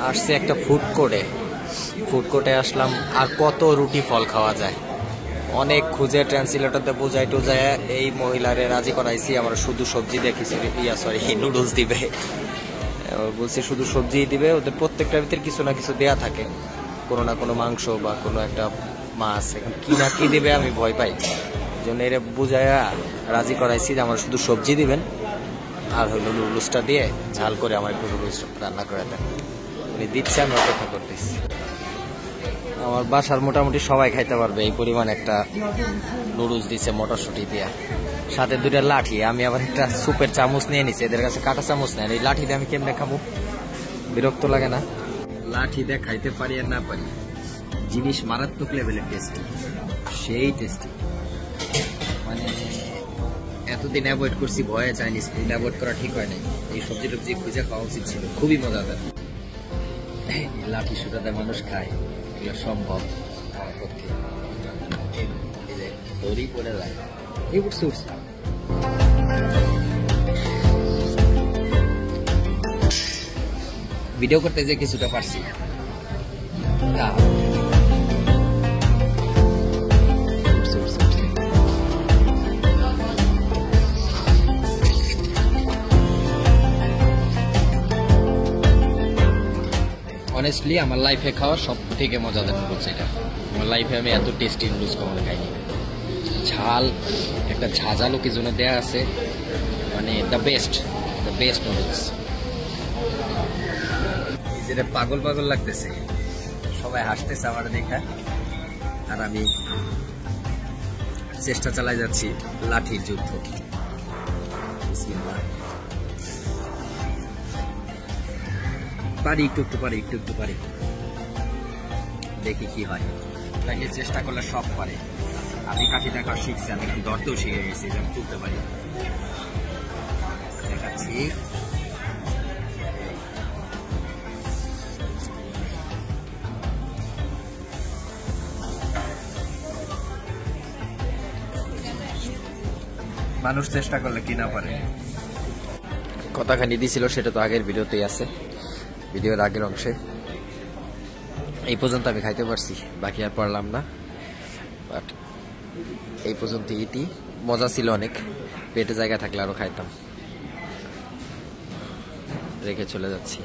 আসছে একটা ফুড কোর্টে আসলাম। আর কত রুটি ফল খাওয়া যায়, অনেক খুঁজে ট্রান্সলেটরতে বোঝাই টোঝায় এই মহিলারে রাজি করাইছি আমার শুধু সবজি দিয়ে খিচুড়ি নুডলস দিবে। বলছি শুধু সবজিই দিবে, ওদের প্রত্যেকটার ভিতরে কিছু না কিছু দেয়া থাকে, কোনো না কোনো মাংস বা কোনো একটা মাছ। এখন কি না কি দিবে আমি ভয় পাই, এই জন্য এরা বুঝাইয়া রাজি করাইছি যে আমার শুধু সবজি দিবেন আর হলো নুডলসটা দিয়ে ঝাল করে আমার একটু নুডলস রান্না করে দেন। উনি দিচ্ছে, আমি অপেক্ষা করতেছি। আমার বাসার মোটামুটি সবাই খাইতে পারবে এই পরিমাণ একটা নুডলস দিচ্ছে মটরশুঁটি দিয়া, সাথে দুইটা লাঠি। আমি আবার একটা সুপের চামচ নিয়ে নিছি, এদের কাছে কাঁটা চামচ নেন। এই লাঠি দিয়ে আমি কেমনে খাবো, বিরক্ত লাগে না? লাঠি দিয়ে খাইতে পারি আর না পারি, জিনিস মারাত্মক লেভেলের টেস্টি, সেই টেস্টি। মানে এতদিন অ্যাভয়েড করছি ভয়ে, চাইনিজ ফুড অ্যাভয়েড করা ঠিক হয় নাই। এই সবজি টবজি খুঁজে খাওয়া উচিত ছিল, খুবই মজাদার। লাঠি সুটাতে মানুষ খায়, এগুলো সম্ভব আমার পক্ষে। দড়ি পড়ে যায়, উঠছে উঠছে। ভিডিও করতে যে কিছুটা পারছি। অনেস্টলি আমার লাইফে খাওয়া সব থেকে মজাদার নুডলস এটা। আমার লাইফে আমি এত টেস্টি নুডলস কখনো খাইনি। ঝাল, একটা ঝাঁঝালো কি জন্য দেয়া আছে, মানে দ্য বেস্ট নুডলস। যেটা পাগল পাগল লাগতেছে, সবাই হাসতেছে আমার দেখা, আর আমি চেষ্টা চালাই যাচ্ছি লাঠির যুদ্ধ। পারি একটু একটু পারি, দেখি কি হয়। তাকে চেষ্টা করলে সব পারে। আমি কাঠি দেখা শিখছি, আমি একটু ধরতেও শিখে গেছি, আমি তুলতে পারি। দেখাচ্ছি, মানুষ চেষ্টা করলে কি না পারে। কথাখানি দিছিল সেটা তো আগের ভিডিওতেই আছে, ভিডিওর আগের অংশে। এই পর্যন্ত আমি খাইতে পারছি, বাকি আর পারলাম না। বাট এই পর্যন্ত ইতি মজা ছিল অনেক, পেটে জায়গা থাকলে আরো খাইতাম। রেখে চলে যাচ্ছি।